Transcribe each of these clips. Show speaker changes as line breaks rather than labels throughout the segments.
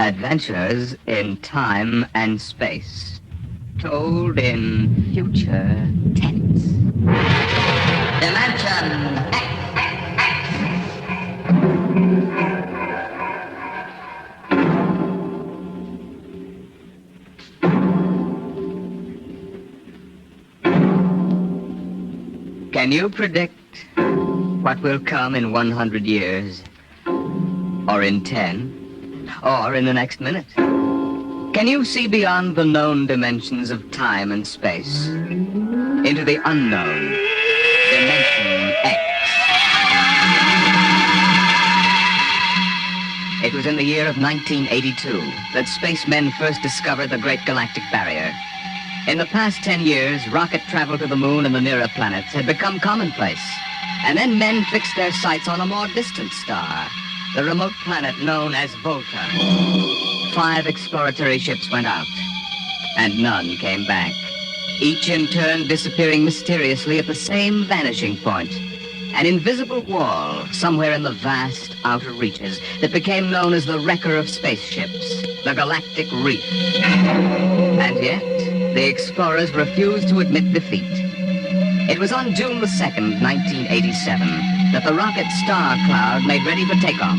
Adventures in time and space, told in future tense. Dimension X. Can you predict what will come in 100 years? Or in 10? Or in the next minute? Can you see beyond the known dimensions of time and space into the unknown, Dimension X? It was in the year of 1982 that spacemen first discovered the Great Galactic Barrier. In the past 10 years, rocket travel to the moon and the nearer planets had become commonplace. And then men fixed their sights on a more distant star, the remote planet known as Volta. 5 exploratory ships went out, and none came back, each in turn disappearing mysteriously at the same vanishing point, an invisible wall somewhere in the vast outer reaches that became known as the wrecker of spaceships, the Galactic Reef. And yet, the explorers refused to admit defeat. It was on June the 2nd, 1987, that the rocket Star Cloud made ready for takeoff,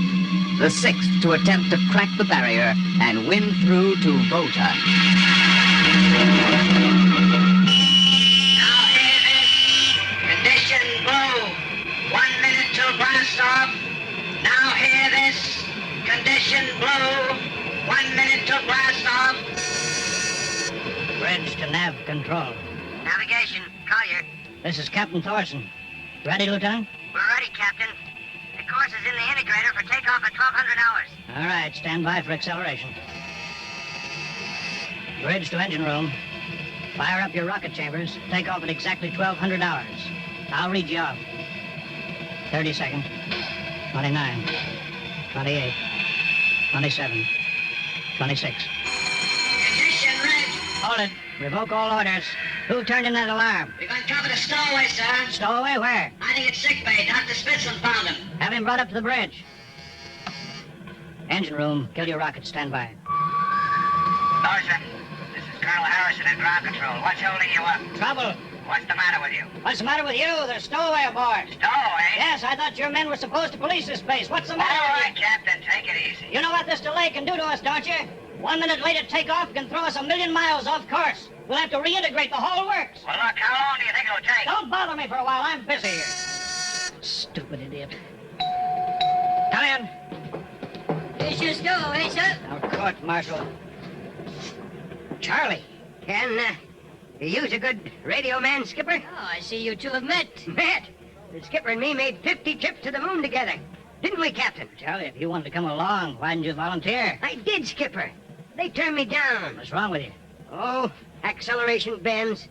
the 6th to attempt to crack the barrier and win through to Volta.
Now hear this. Condition blue. 1 minute till blast off. Now hear this. Condition blue. 1 minute till blast off.
Bridge to nav control.
Navigation, Collier.
This is Captain Thorson. Ready, Lieutenant?
We're ready, Captain. The course is in the integrator for takeoff at 1200 hours.
All right, stand by for acceleration. Bridge to engine room. Fire up your rocket chambers. Take off at exactly 1200 hours. I'll read you off. 30 seconds. 29. 28. 27. 26.
Condition red.
Hold it. Revoke all orders. Who turned in that alarm?
We've uncovered a stowaway, sir.
Stowaway where?
I think it's sick bay. Dr. Spitzlin found him.
Have him brought up to the bridge. Engine room. Kill your rocket. Stand by.
Thorson, this is Colonel Harrison at ground control. What's holding you up?
Trouble.
What's the matter with you?
What's the matter with you? There's stowaway aboard.
Stowaway?
Yes, I thought your men were supposed to police this place. What's the
All
matter with
right, Captain, take it easy.
you? You know what this delay can do to us, don't you? 1 minute late at takeoff can throw us 1,000,000 miles off course. We'll have to reintegrate the whole works.
Well, look, how long do you think it'll take?
Don't bother me for a while. I'm busy here. Stupid idiot. Come in.
Here's your stowaway, sir.
Now, court martial. Charlie.
Can you use a good radio man, Skipper? Oh, I see you two have met. Met? The Skipper and me made 50 trips to the moon together. Didn't we, Captain?
Charlie, if you wanted to come along, why didn't you volunteer?
I did, Skipper. They turned me down.
What's wrong with you?
Oh, acceleration bends.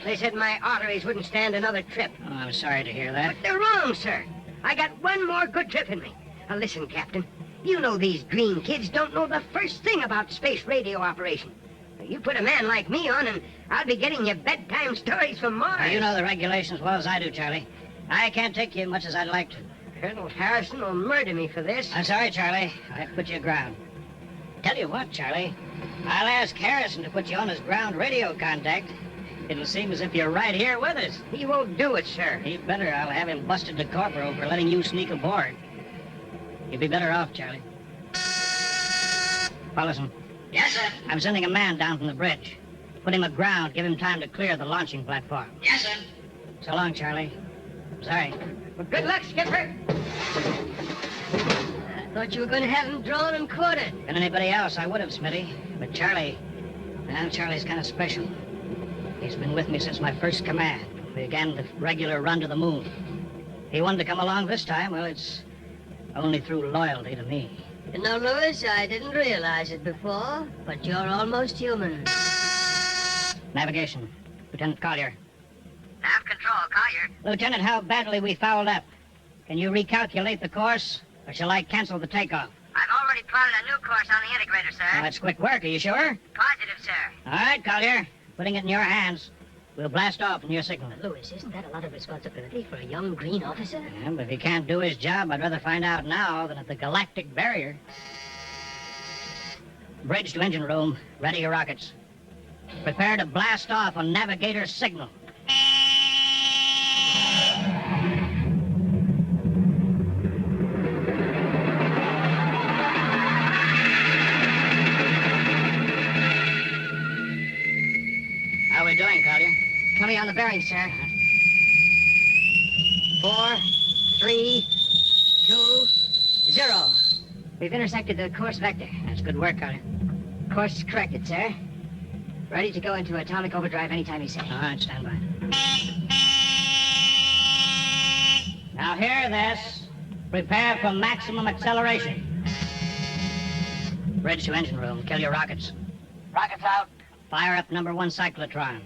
They said my arteries wouldn't stand another trip.
Oh, I'm sorry to hear that.
But they're wrong, sir. I got one more good trip in me. Now, listen, Captain. You know these green kids don't know the first thing about space radio operation. You put a man like me on, and I'll be getting you bedtime stories from Mars.
Now, you know the regulations as well as I do, Charlie. I can't take you much as I'd like to.
Colonel Harrison will murder me for this.
I'm sorry, Charlie. I have to put you aground. Tell you what, Charlie. I'll ask Harrison to put you on his ground radio contact. It'll seem as if you're right here with us.
He won't do it, sir.
He'd better. I'll have him busted to corporal for letting you sneak aboard. You'd be better off, Charlie. Paulson,
Yes, sir.
I'm sending a man down from the bridge. Put him aground. Give him time to clear the launching platform.
Yes, sir.
So long, Charlie. Sorry.
Well, good luck, Skipper. I thought you were going to have him drawn and quartered.
Been anybody else, I would have, Smitty. But Charlie, well, Charlie's kind of special. He's been with me since my first command. We began the regular run to the moon. He wanted to come along this time. Well, it's only through loyalty to me.
You know, Lewis, I didn't realize it before, but you're almost human.
Navigation. Lieutenant Collier.
Nav control, Collier.
Lieutenant, how badly we fouled up. Can you recalculate the course, or shall I cancel the takeoff?
I've already plotted a new course on the integrator, sir.
Now, that's quick work. Are you sure?
Positive, sir.
All right, Collier. Putting it in your hands. We'll blast off in your signal.
Lewis, isn't that a lot of responsibility for a young green officer?
Yeah, but if he can't do his job, I'd rather find out now than at the Galactic Barrier. Bridge to engine room. Ready your rockets. Prepare to blast off on navigator signal. How we doing, Collier?
Coming on the bearing, sir. 4, 3, 2, 0. We've intersected the course vector.
That's good work, Collier.
Course corrected, sir. Ready to go into atomic overdrive anytime you say.
All right, stand by. Now hear this. Prepare for maximum acceleration. Bridge to engine room. Kill your rockets.
Rockets out.
Fire up number 1 cyclotron.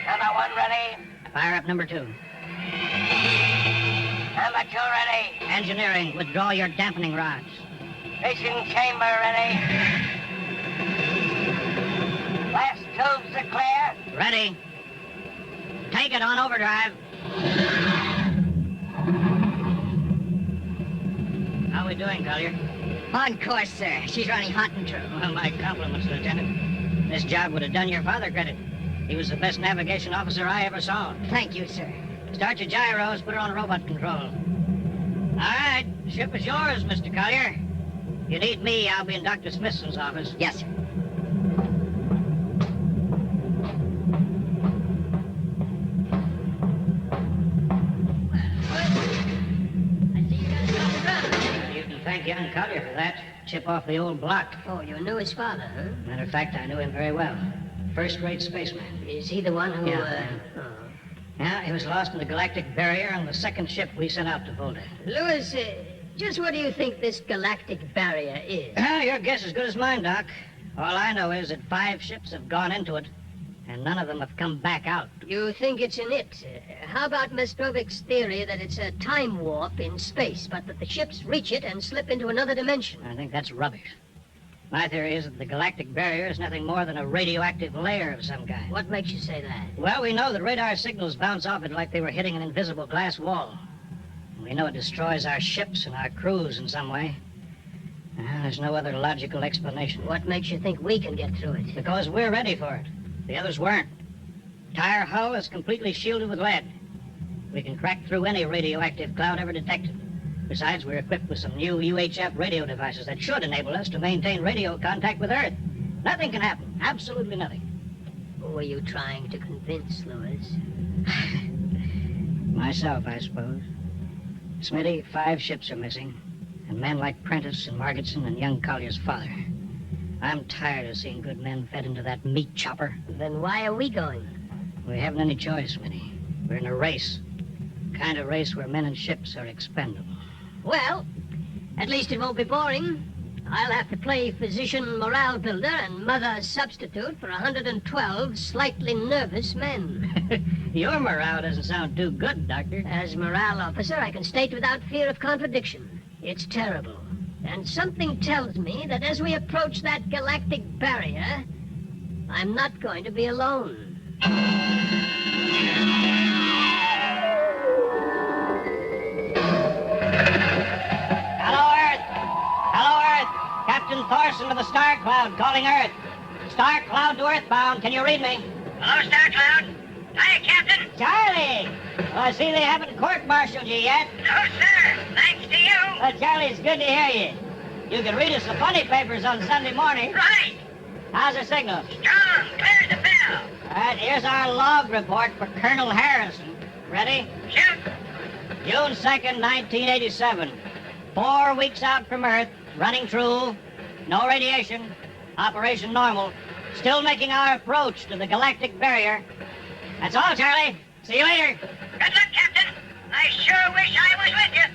Number 1 ready.
Fire up number 2.
Number 2 ready.
Engineering, withdraw your dampening rods.
Fission chamber ready. Blast tubes are clear.
Ready. Take it on overdrive. How we doing, Collier?
On course, sir. She's running hot and true.
Well, my compliments, Lieutenant. This job would have done your father credit. He was the best navigation officer I ever saw.
Thank you, sir.
Start your gyros, put her on robot control. All right, ship is yours, Mr. Collier. If you need me, I'll be in Dr. Smithson's office.
Yes, sir.
You can thank young Collier for that. Chip off the old block.
Oh, you knew his father, huh?
Matter of fact, I knew him very well. First-rate spaceman.
Is he the one who,
Yeah. Yeah, he was lost in the galactic barrier on the second ship we sent out to Volta.
Louis, just what do you think this galactic barrier is?
Your guess is as good as mine, Doc. All I know is that 5 ships have gone into it, and none of them have come back out.
You think it's an it. How about Mestrovic's theory that it's a time warp in space, but that the ships reach it and slip into another dimension?
I think that's rubbish. My theory is that the galactic barrier is nothing more than a radioactive layer of some kind.
What makes you say that?
Well, we know that radar signals bounce off it like they were hitting an invisible glass wall. We know it destroys our ships and our crews in some way. There's no other logical explanation.
What makes you think we can get through it?
Because we're ready for it. The others weren't. Entire hull is completely shielded with lead. We can crack through any radioactive cloud ever detected. Besides, we're equipped with some new UHF radio devices that should enable us to maintain radio contact with Earth. Nothing can happen. Absolutely nothing.
Who were you trying to convince, Louis?
Myself, I suppose. Smitty, 5 ships are missing. And men like Prentice and Margetson and young Collier's father. I'm tired of seeing good men fed into that meat chopper.
Then why are we going?
We haven't any choice, Smitty. We're in a race. Kind of race where men and ships are expendable.
Well, at least it won't be boring. I'll have to play physician morale builder and mother substitute for 112 slightly nervous men.
Your morale doesn't sound too good, Doctor.
As morale officer, I can state without fear of contradiction. It's terrible. And something tells me that as we approach that galactic barrier, I'm not going to be alone.
Captain Thorson of the Star Cloud calling Earth. Star Cloud to Earthbound. Can you read me?
Hello, Star Cloud. Hiya, Captain.
Charlie! Well, I see they haven't court-martialed you yet.
No, sir. Thanks to you.
Well, Charlie, it's good to hear you. You can read us the funny papers on Sunday morning.
Right.
How's the signal?
Strong. Clear as a bell.
All right, here's our log report for Colonel Harrison. Ready?
Shoot.
June 2nd, 1987. 4 weeks out from Earth, running true, no radiation, operation normal, still making our approach to the galactic barrier. That's all, Charlie. See you later.
Good luck, Captain. I sure wish I was with you.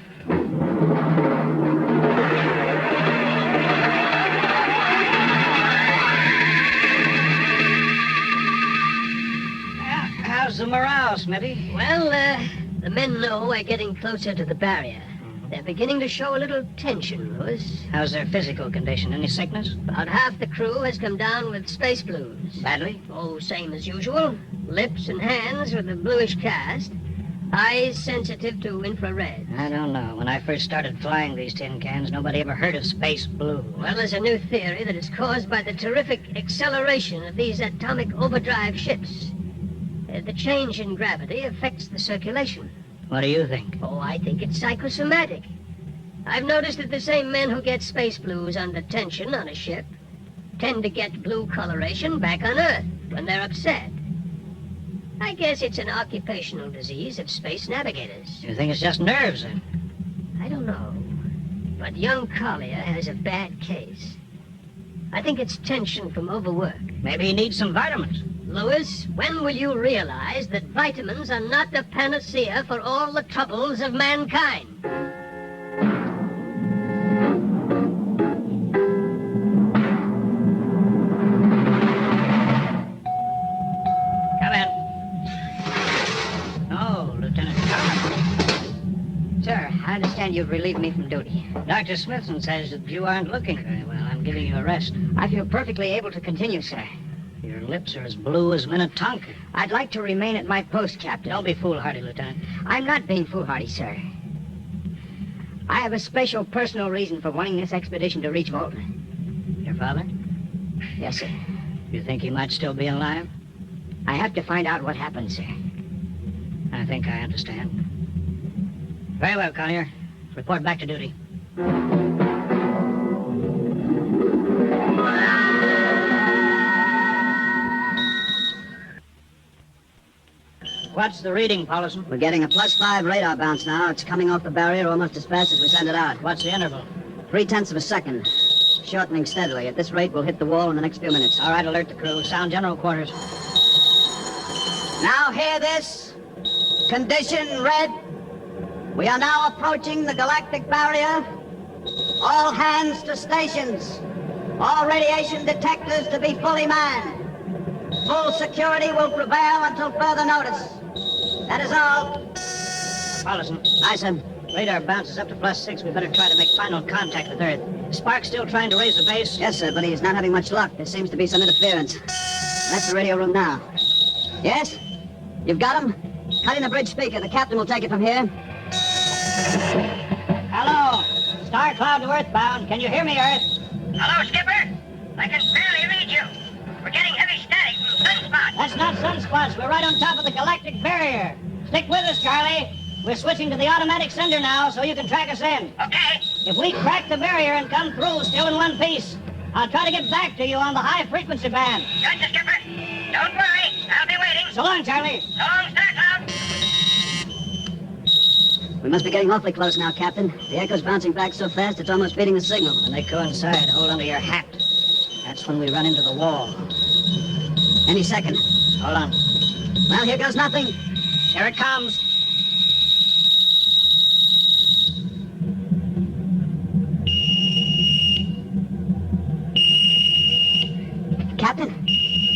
How's the morale, Smitty?
Well, the men know we're getting closer to the barrier. They're beginning to show a little tension, Louis.
How's their physical condition? Any sickness?
About half the crew has come down with space blues.
Badly?
Oh, same as usual. Lips and hands with a bluish cast. Eyes sensitive to infrared.
I don't know. When I first started flying these tin cans, nobody ever heard of space blue.
Well, there's a new theory that it's caused by the terrific acceleration of these atomic overdrive ships. The change in gravity affects the circulation.
What do you think?
Oh, I think it's psychosomatic. I've noticed that the same men who get space blues under tension on a ship tend to get blue coloration back on Earth when they're upset. I guess it's an occupational disease of space navigators.
You think it's just nerves, then?
I don't know. But young Collier has a bad case. I think it's tension from overwork.
Maybe he needs some vitamins.
Louis, when will you realize that vitamins are not the panacea for all the troubles of mankind?
Come in. Oh, Lieutenant Carter.
Sir, I understand you've relieved me from duty.
Dr. Smithson says that you aren't looking very well. I'm giving you a rest.
I feel perfectly able to continue, sir.
Your lips are as blue as Minnetonka.
I'd like to remain at my post, Captain.
Don't be foolhardy, Lieutenant.
I'm not being foolhardy, sir. I have a special personal reason for wanting this expedition to reach Volta.
Your father?
Yes, sir.
You think he might still be alive?
I have to find out what happened, sir.
I think I understand. Very well, Collier. Report back to duty. What's the reading, Paulson?
We're getting a +5 radar bounce now. It's coming off the barrier almost as fast as we send it out.
What's the interval?
0.3 of a second. Shortening steadily. At this rate, we'll hit the wall in the next few minutes.
All right, alert the crew. Sound general quarters.
Now hear this. Condition red. We are now approaching the galactic barrier. All hands to stations. All radiation detectors to be fully manned. Full security will prevail until further notice. That is all.
Paulson,
Aye, sir.
radar bounces up to +6. We better try to make final contact with Earth. Spark's still trying to raise the base?
Yes, sir, but he's not having much luck. There seems to be some interference. That's the radio room now. Yes? You've got him? Cut in the bridge speaker. The captain will take it from here.
Hello. Star Cloud to Earthbound. Can you hear me, Earth?
Hello, Skipper. I can barely read you. We're getting heavy static from sunspots.
That's not sunspots. We're right on top of the galactic barrier. Stick with us, Charlie. We're switching to the automatic sender now, so you can track us in.
Okay.
If we crack the barrier and come through still in one piece, I'll try to get back to you on the high-frequency band.
Gotcha, Skipper. Don't worry. I'll be waiting.
So long, Charlie.
So long, Star Cloud.
We must be getting awfully close now, Captain. The echo's bouncing back so fast it's almost beating the signal.
When they coincide, hold onto your hat. That's when we run into the wall.
Any second.
Hold on.
Well, here goes nothing.
Here it comes.
Captain,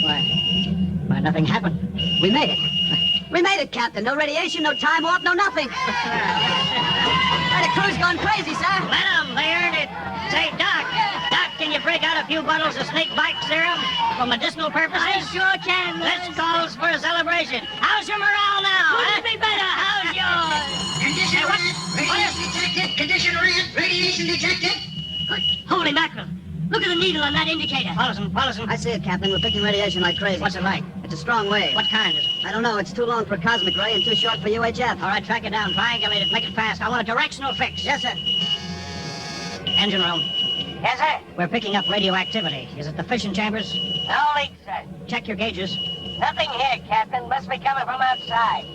Why, nothing happened.
we made it. We made it, Captain. No radiation, no time warp, no nothing. The crew's gone crazy, sir.
Let them. They earned it. Say, Doc, can you break out a few bottles of snake bite serum for medicinal purposes?
I sure can, Louis.
This calls for a celebration. How's your morale now?
Couldn't be better. How's yours?
Condition red. Radiation detected. Condition red. Radiation detected.
Holy mackerel. Look at the needle on that indicator.
Paulson.
I see it, Captain. We're picking radiation like crazy.
What's it like?
It's a strong wave.
What kind is it?
I don't know. It's too long for cosmic ray and too short for UHF.
All right, track it down. Triangulate it. Make it fast. I want a directional fix.
Yes, sir.
Engine room.
Yes, sir.
We're picking up radioactivity. Is it the fission chambers?
No leak, sir.
Check your gauges.
Nothing here, Captain. Must be coming from outside.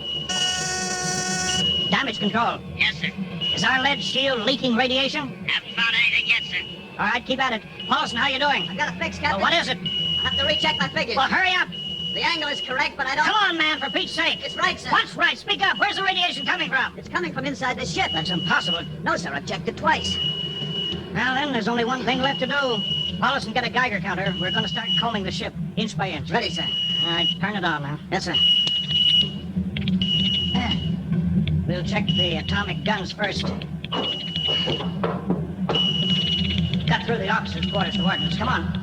Damage control.
Yes, sir.
Is our lead shield leaking radiation?
Haven't found anything yet, sir.
All right, keep at it. Paulson, how you doing?
I've got a fix,
Well,
Captain.
what is it?
I have to recheck my figures.
Well, hurry up.
The angle is correct, but I don't...
Come on, man, for Pete's sake.
It's right, sir.
What's right? Speak up. Where's the radiation coming from?
It's coming from inside the ship.
That's impossible.
No, sir. I've checked it twice.
Well, then, there's only one thing left to do. Paulson, get a Geiger counter. We're going to start combing the ship, inch by inch.
Ready, sir.
All right, turn it on now.
Yes, sir.
We'll check the atomic guns first. Cut through the officers' quarters to ordnance. Come on.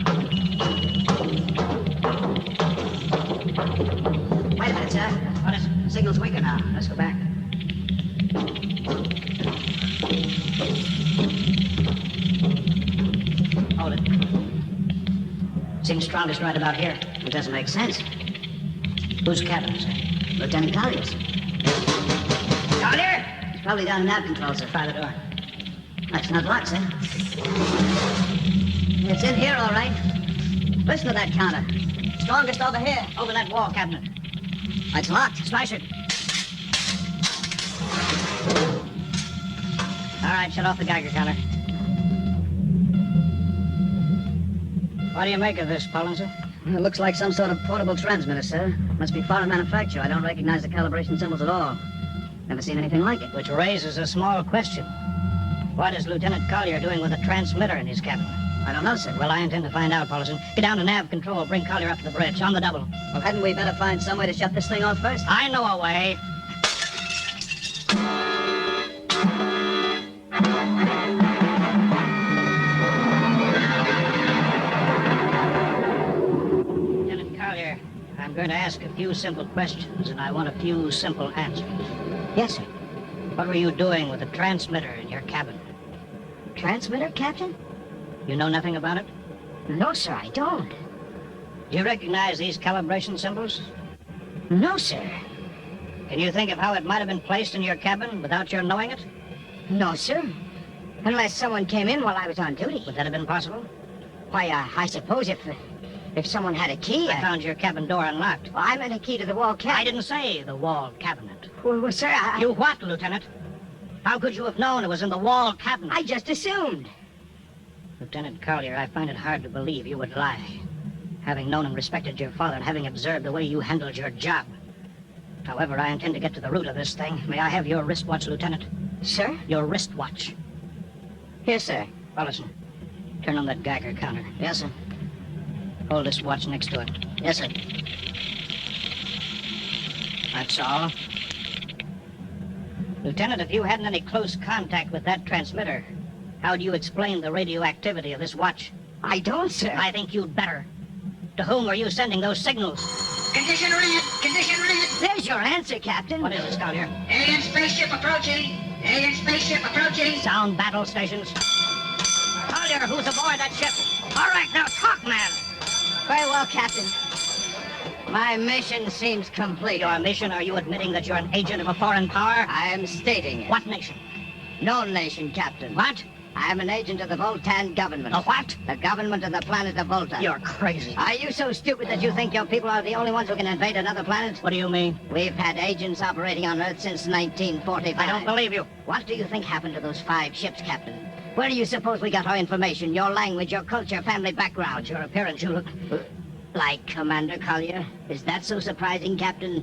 Wait a minute, sir.
What is it?
The signal's weaker now.
Let's go back. Hold it. Seems strongest right about here.
It doesn't make sense.
Whose cabin, sir?
Lieutenant Collier's.
Collier!
He's probably down in nav control, sir.
Try the door.
That's not locked, sir. It's in here, all right. Listen to that counter. Strongest over here.
Over that wall cabinet.
It's locked.
Smash it. All right, shut off the Geiger counter. What do you make of this, Pollinson?
It looks like some sort of portable transmitter, sir. Must be foreign manufacture. I don't recognize the calibration symbols at all. Never seen anything like it.
Which raises a small question. What is Lieutenant Collier doing with a transmitter in his cabin?
I don't know, sir.
Well, I intend to find out, Paulson. Get down to nav control. Bring Collier up to the bridge. On the double.
Well, hadn't we better find some way to shut this thing off first?
I know a way. Lieutenant Collier, I'm going to ask a few simple questions, and I want a few simple answers.
Yes, sir.
What were you doing with the transmitter in your cabin?
Transmitter, Captain?
You know nothing about it?
No, sir, I don't.
Do you recognize these calibration symbols?
No, sir.
Can you think of how it might have been placed in your cabin without your knowing it?
No, sir. Unless someone came in while I was on duty.
Would that have been possible?
Why, I suppose if someone had a key...
I found your cabin door unlocked.
Well, I meant a key to the wall cabinet.
I didn't say the wall cabinet.
Well, sir,
You what, Lieutenant? How could you have known it was in the wall cabinet?
I just assumed.
Lieutenant Collier, I find it hard to believe you would lie. Having known and respected your father and having observed the way you handled your job. However, I intend to get to the root of this thing. May I have your wristwatch, Lieutenant?
Sir?
Your wristwatch.
Here, sir.
Paulson, turn on that Geiger counter.
Yes, sir.
Hold this watch next to it.
Yes, sir.
That's all. Lieutenant, if you hadn't any close contact with that transmitter, how do you explain the radioactivity of this watch?
I don't, sir.
I think you'd better. To whom were you sending those signals?
Condition red! Condition red!
There's your answer, Captain.
What is it, Collier?
Alien spaceship approaching! Alien spaceship approaching!
Sound battle stations. Collier, who's aboard that ship? All right, now talk, man.
Very well, Captain. My mission seems complete.
Your mission, are you admitting that you're an agent of a foreign power?
I am stating it.
What nation?
No nation, Captain.
What?
I am an agent of the Voltan government.
The what?
The government of the planet of Volta.
You're crazy.
Are you so stupid that you think your people are the only ones who can invade another planet?
What do you mean?
We've had agents operating on Earth since 1945.
I don't believe you.
What do you think happened to those 5 ships, Captain? Where do you suppose we got our information, your language, your culture, family background?
Your appearance, you look...
Like Commander Collier? Is that so surprising, Captain?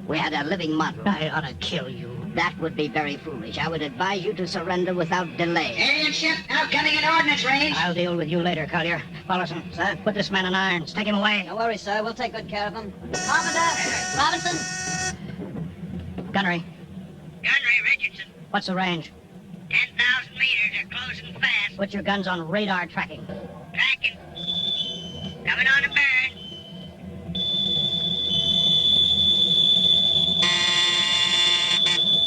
We had a living model.
I ought to kill you.
That would be very foolish. I would advise you to surrender without delay.
Alien ship now coming in ordnance range!
I'll deal with you later, Collier. Paulson,
Sir?
put this man in irons. Take him away.
Don't worry, sir. We'll take good care of him. Carpenter! Robinson!
Gunnery,
Gunnery Richardson,
what's the range?
10,000 meters are closing fast.
Put your guns on radar tracking.
Tracking. Coming on a burn.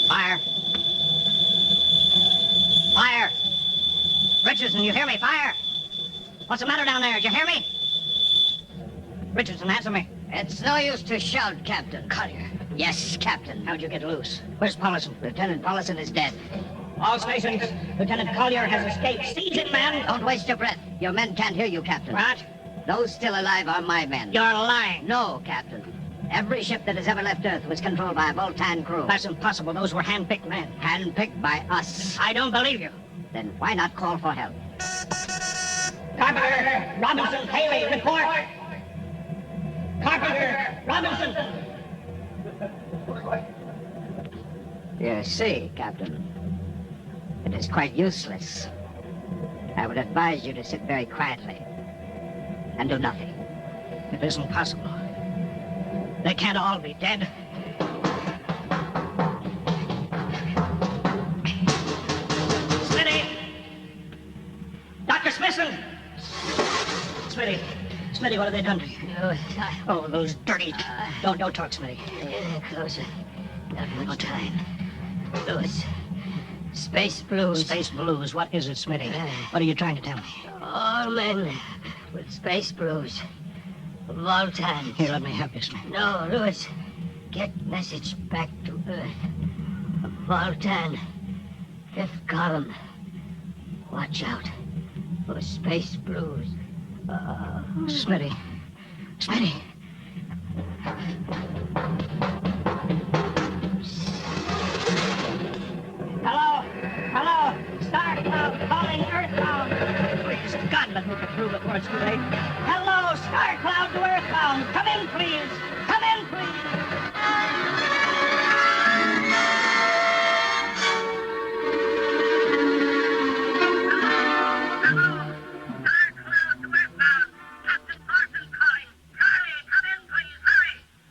Fire. Fire! Richardson, you hear me? Fire! What's the matter down there? Did you hear me? Richardson, answer me.
It's no use to shout, Captain.
Collier,
Yes, Captain.
how'd you get loose? Where's Paulson?
Lieutenant Paulson is dead.
All stations, Lieutenant Collier has escaped. Seize him, man!
Don't waste your breath. Your men can't hear you, Captain.
What?
Those still alive are my men.
You're lying.
No, Captain. Every ship that has ever left Earth was controlled by a Voltan crew.
That's impossible. Those were hand-picked men.
Handpicked by us.
I don't believe you.
Then why not call for help?
Carpenter, Robinson, Haley, report! Carpenter, Robinson!
You see, Captain, it is quite useless. I would advise you to sit very quietly and do nothing.
It isn't possible. They can't all be dead. Smitty! Dr. Smithson! Smitty! Smitty, what have they done to you? Oh, those dirty... Don't talk, Smitty.
Closer. Not much time. Lewis,
space blues.
Space blues. What is it, Smitty? What are you trying to tell me?
All men with space blues. Of all times.
Here, let me help you, Smitty.
No, Louis. Get message back to Earth. Of all time. Fifth column. Watch out for space blues.
Smitty. Smitty. Hello. Star Cloud calling Earthbound. Please, God, let me get through before it's too late. Hello, Star Cloud to Earthbound. Come in, please. Come in, please.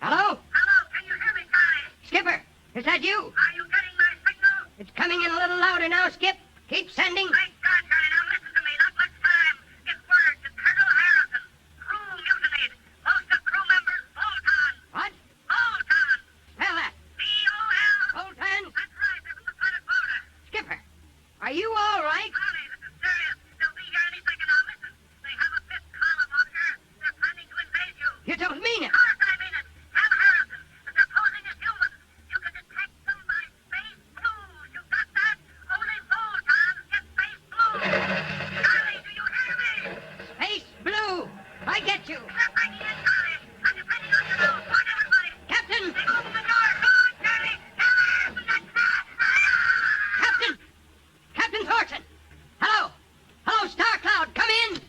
Hello?
Hello, can you hear me, Charlie?
Skipper, is that you?
Are you getting my signal?
It's coming in a little louder now, Skip. Keep sending.
Thank God, Charlie. Now listen to me. Not much time. Get word to Colonel Harrison. Crew mutinied. Most of crew members Voltan.
What?
Voltan.
Spell that.
V-O-L.
Voltan.
That's right. They're from the planet Volta.
Skipper, are you all right?
Charlie, this is serious. They'll be here any second now. Listen. They have a fifth column on Earth. They're planning to invade you.
You don't mean it.
Of course I mean it. Tell Harrison that they're posing as humans. You can detect them by space blues. You got that? Only Voltans get space blues. Charlie, do you hear me?
Space Blue. I get you.
They're breaking in, Charlie. I'm depending on you now. Warn everybody.
Captain.
They open the door. Go on, Charlie. Tell Harrison that.
Captain. Captain Thorson. Hello. Hello, Star Cloud. Come in.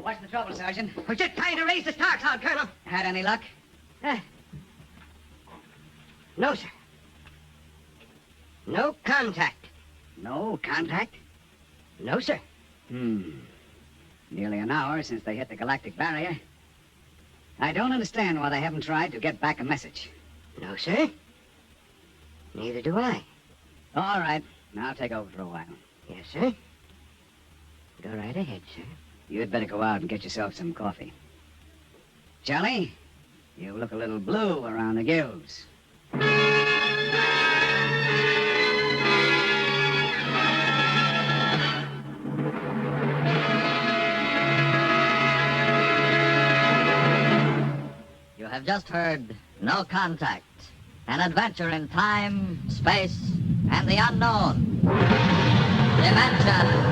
What's the trouble, Sergeant?
We're just trying to raise the Star Cloud, Colonel.
Had any luck?
No, sir. No contact.
No contact?
No, sir.
Nearly an hour since they hit the galactic barrier. I don't understand why they haven't tried to get back a message.
No, sir. Neither do I.
All right, I'll take over for a while.
Yes, sir. Go right ahead, sir.
You'd better go out and get yourself some coffee. Charlie, you look a little blue around the gills.
You have just heard No Contact, an adventure in time, space, and the unknown. Dimension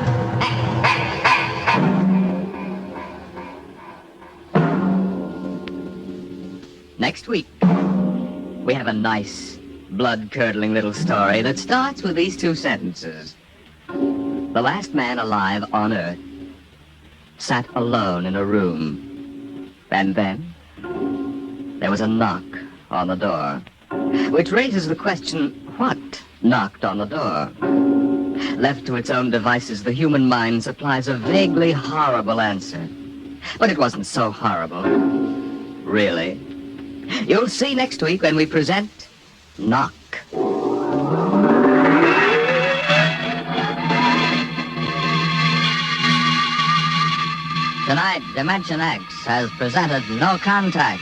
Next week, we have a nice, blood-curdling little story that starts with these two sentences. The last man alive on Earth sat alone in a room. And then there was a knock on the door, which raises the question, what knocked on the door? Left to its own devices, the human mind supplies a vaguely horrible answer. But it wasn't so horrible. Really. You'll see next week when we present Knock.
Tonight, Dimension X has presented No Contact,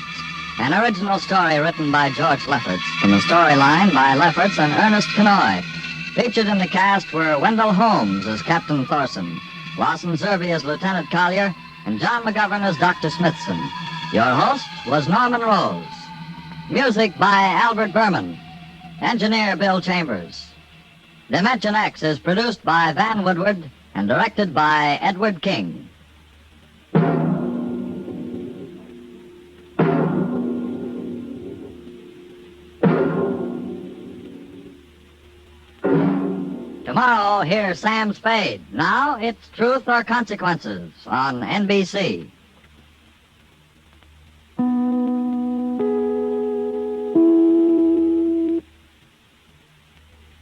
an original story written by George Lefferts, from the storyline by Lefferts and Ernest Kenoy. Featured in the cast were Wendell Holmes as Captain Thorson, Lawson Zerby as Lieutenant Collier, and John McGovern as Dr. Smithson. Your host was Norman Rose. Music by Albert Berman. Engineer Bill Chambers. Dimension X is produced by Van Woodward and directed by Edward King. Tomorrow, hear Sam Spade. Now, it's Truth or Consequences on NBC.